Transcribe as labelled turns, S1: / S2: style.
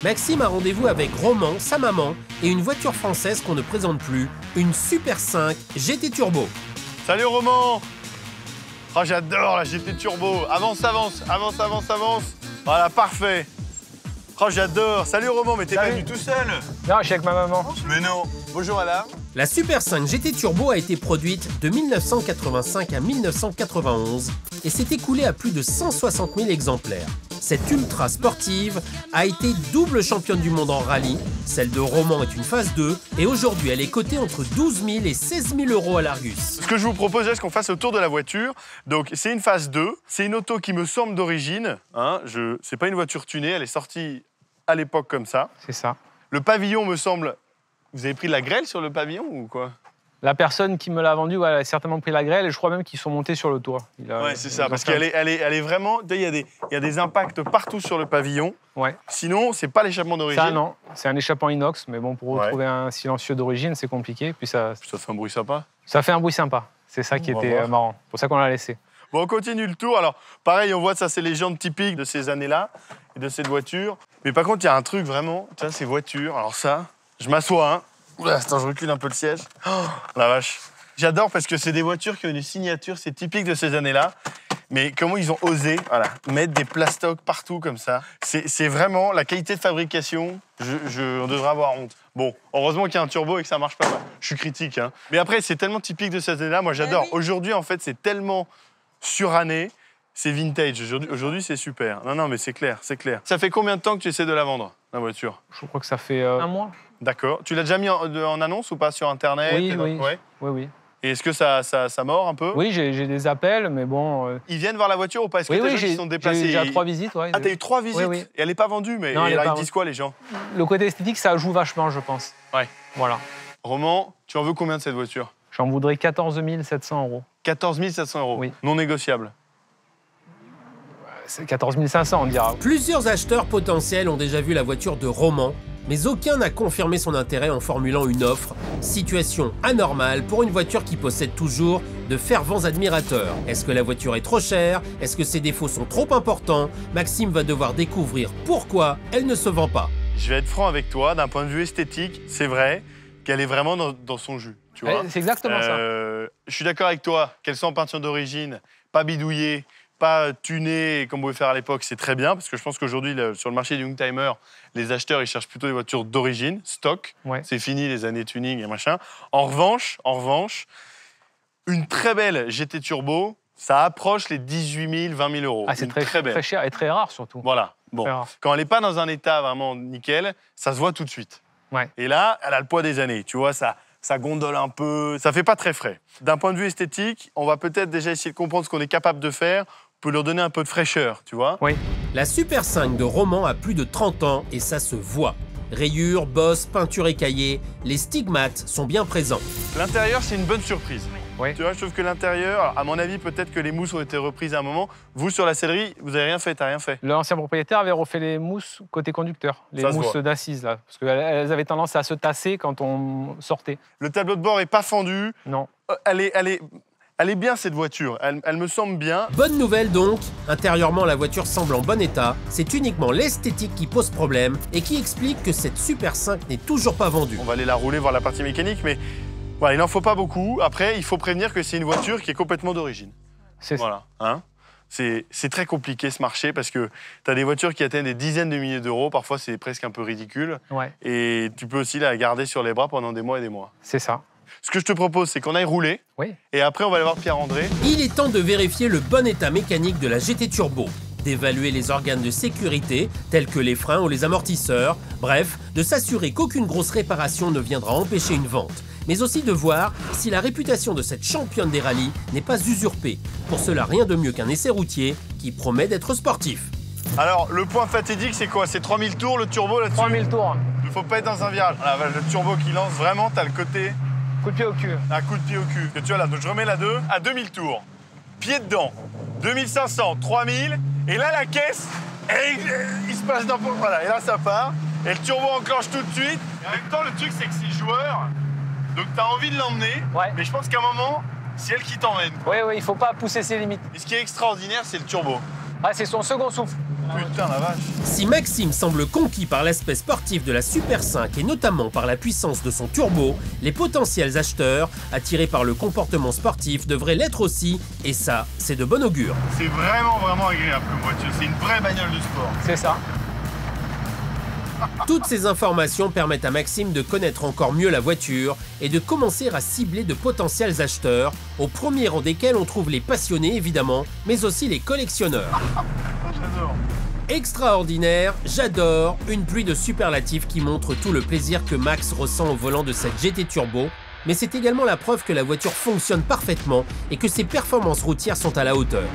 S1: Maxime a rendez-vous avec Roman, sa maman, et une voiture française qu'on ne présente plus, une Super 5 GT Turbo.
S2: Salut Roman. Oh, j'adore la GT Turbo. Avance, avance, avance, avance, avance. Voilà, parfait. Oh, j'adore. Salut Roman, mais t'es pas venu tout seul?
S3: Non, je suis avec ma maman.
S2: Mais non. Bonjour madame.
S1: La Super 5 GT Turbo a été produite de 1985 à 1991 et s'est écoulée à plus de 160 000 exemplaires. Cette ultra sportive a été double championne du monde en rallye. Celle de Roman est une phase 2 et aujourd'hui elle est cotée entre 12 000 et 16 000 euros à l'Argus.
S2: Ce que je vous propose, c'est qu'on fasse le tour de la voiture. Donc c'est une phase 2. C'est une auto qui me semble d'origine. Hein, c'est pas une voiture tunée, elle est sortie à l'époque comme ça.
S3: C'est ça.
S2: Le pavillon me semble... Vous avez pris de la grêle sur le pavillon ou quoi?
S3: La personne qui me l'a vendu, ouais, elle a certainement pris la grêle et je crois même qu'ils sont montés sur le toit.
S2: Ouais, c'est ça, parce qu'elle est vraiment... Il y a des impacts partout sur le pavillon.
S3: Ouais.
S2: Sinon, c'est pas l'échappement d'origine.
S3: Ça, non. C'est un échappement inox, mais bon, pour retrouver un silencieux d'origine, c'est compliqué. Puis ça
S2: fait un bruit sympa.
S3: Ça fait un bruit sympa. C'est ça qui était marrant. C'est pour ça qu'on l'a laissé.
S2: Bon, on continue le tour. Alors, pareil, on voit ça, c'est les jantes typiques de ces années-là et de cette voiture. Mais par contre, il y a un truc vraiment... Tiens, ces voitures, alors ça, je m'assois, hein. Oula, attends, je recule un peu le siège. Oh, la vache. J'adore parce que c'est des voitures qui ont une signature, c'est typique de ces années-là. Mais comment ils ont osé mettre des plastocs partout comme ça. C'est vraiment la qualité de fabrication, on devrait avoir honte. Bon, heureusement qu'il y a un turbo et que ça marche pas mal. Je suis critique, hein. Mais après, c'est tellement typique de ces années-là, moi j'adore. Aujourd'hui, en fait, c'est tellement suranné, c'est vintage. Aujourd'hui, c'est super. Non, mais c'est clair, c'est clair. Ça fait combien de temps que tu essaies de la vendre, la voiture?
S3: Je crois que ça fait un mois.
S2: D'accord. Tu l'as déjà mis en annonce ou pas sur Internet?
S3: Oui.
S2: Ouais.
S3: Oui.
S2: Et est-ce que ça mord un peu?
S3: Oui, j'ai des appels, mais bon...
S2: Ils viennent voir la voiture ou pas? Est-ce que
S3: oui,
S2: ils sont déplacés?
S3: J'ai eu 3 visites, ouais.
S2: Ah, t'as eu 3 visites?
S3: Oui.
S2: Et elle n'est pas vendue, mais
S3: non,
S2: ils disent quoi, les gens?
S3: Le côté esthétique, ça joue vachement, je pense.
S2: Ouais.
S3: Voilà.
S2: Roman, tu en veux combien de cette voiture?
S3: J'en voudrais 14 700 euros.
S2: 14 700 euros?
S3: Oui.
S2: Non négociable?
S3: C'est 14 500, on dira.
S1: Plusieurs acheteurs potentiels ont déjà vu la voiture de Roman, mais aucun n'a confirmé son intérêt en formulant une offre. Situation anormale pour une voiture qui possède toujours de fervents admirateurs. Est-ce que la voiture est trop chère? Est-ce que ses défauts sont trop importants? Maxime va devoir découvrir pourquoi elle ne se vend pas.
S2: Je vais être franc avec toi, d'un point de vue esthétique, c'est vrai qu'elle est vraiment dans son jus.
S3: C'est exactement ça.
S2: Je suis d'accord avec toi, qu'elle soit en peinture d'origine, pas bidouillée, pas tuné comme on pouvait faire à l'époque, c'est très bien, parce que je pense qu'aujourd'hui, sur le marché du Youngtimer, les acheteurs, ils cherchent plutôt des voitures d'origine, stock.
S3: Ouais.
S2: C'est fini les années tuning et machin. En revanche, une très belle GT Turbo, ça approche les 18 000, 20 000 euros.
S3: Ah, c'est très belle. Très cher et très rare, surtout.
S2: Voilà. Bon. Quand elle n'est pas dans un état vraiment nickel, ça se voit tout de suite.
S3: Ouais.
S2: Et là, elle a le poids des années. Tu vois, ça gondole un peu, ça fait pas très frais. D'un point de vue esthétique, on va peut-être déjà essayer de comprendre ce qu'on est capable de faire. On peut leur donner un peu de fraîcheur, tu vois.
S3: Oui.
S1: La Super 5 de Roman a plus de 30 ans et ça se voit. Rayures, bosses, peinture écaillée, les stigmates sont bien présents.
S2: L'intérieur, c'est une bonne surprise.
S3: Oui.
S2: Tu vois, je trouve que l'intérieur, à mon avis, peut-être que les mousses ont été reprises à un moment. Vous, sur la sellerie, vous n'avez rien fait, t'as rien fait.
S3: L'ancien propriétaire avait refait les mousses côté conducteur, les mousses d'assises, là, parce qu'elles avaient tendance à se tasser quand on sortait.
S2: Le tableau de bord n'est pas fendu.
S3: Non.
S2: Elle est bien, cette voiture. Elle me semble bien.
S1: Bonne nouvelle donc, intérieurement la voiture semble en bon état. C'est uniquement l'esthétique qui pose problème et qui explique que cette Super 5 n'est toujours pas vendue.
S2: On va aller la rouler, voir la partie mécanique, mais voilà, il n'en faut pas beaucoup. Après, il faut prévenir que c'est une voiture qui est complètement d'origine.
S3: C'est ça.
S2: Voilà. Hein, c'est très compliqué ce marché parce que tu as des voitures qui atteignent des dizaines de milliers d'euros. Parfois, c'est presque un peu ridicule.
S3: Ouais.
S2: Et tu peux aussi la garder sur les bras pendant des mois et des mois.
S3: C'est ça.
S2: Ce que je te propose, c'est qu'on aille rouler.
S3: Oui.
S2: Et après, on va aller voir Pierre-André.
S1: Il est temps de vérifier le bon état mécanique de la GT Turbo, d'évaluer les organes de sécurité, tels que les freins ou les amortisseurs, bref, de s'assurer qu'aucune grosse réparation ne viendra empêcher une vente, mais aussi de voir si la réputation de cette championne des rallyes n'est pas usurpée. Pour cela, rien de mieux qu'un essai routier qui promet d'être sportif.
S2: Alors, le point fatidique, c'est quoi? C'est 3000 tours, le turbo là-dessus?
S3: 3000 tours.
S2: Il ne faut pas être dans un virage. Voilà, le turbo qui lance, vraiment, tu as le côté...
S3: Coup de pied au cul.
S2: Un coup de pied au cul. Que tu vois là, donc je remets la 2 à 2000 tours. Pied dedans. 2500, 3000. Et là, la caisse, il se passe dans... Voilà, et là, ça part. Et le turbo enclenche tout de suite. Et en même temps, le truc, c'est que c'est joueur. Donc, tu as envie de l'emmener.
S3: Ouais.
S2: Mais je pense qu'à un moment, c'est elle qui t'emmène.
S3: Oui, il ne faut pas pousser ses limites.
S2: Et ce qui est extraordinaire, c'est le turbo.
S3: Ah, c'est son second souffle.
S2: Putain la vache.
S1: Si Maxime semble conquis par l'aspect sportif de la Super 5 et notamment par la puissance de son turbo, les potentiels acheteurs, attirés par le comportement sportif, devraient l'être aussi, et ça, c'est de bon augure.
S2: C'est vraiment agréable comme voiture, c'est une vraie bagnole de sport.
S3: C'est ça.
S1: Toutes ces informations permettent à Maxime de connaître encore mieux la voiture et de commencer à cibler de potentiels acheteurs, au premier rang desquels on trouve les passionnés évidemment, mais aussi les collectionneurs.
S2: J'adore.
S1: Extraordinaire, j'adore, une pluie de superlatifs qui montre tout le plaisir que Max ressent au volant de cette GT Turbo, mais c'est également la preuve que la voiture fonctionne parfaitement et que ses performances routières sont à la hauteur.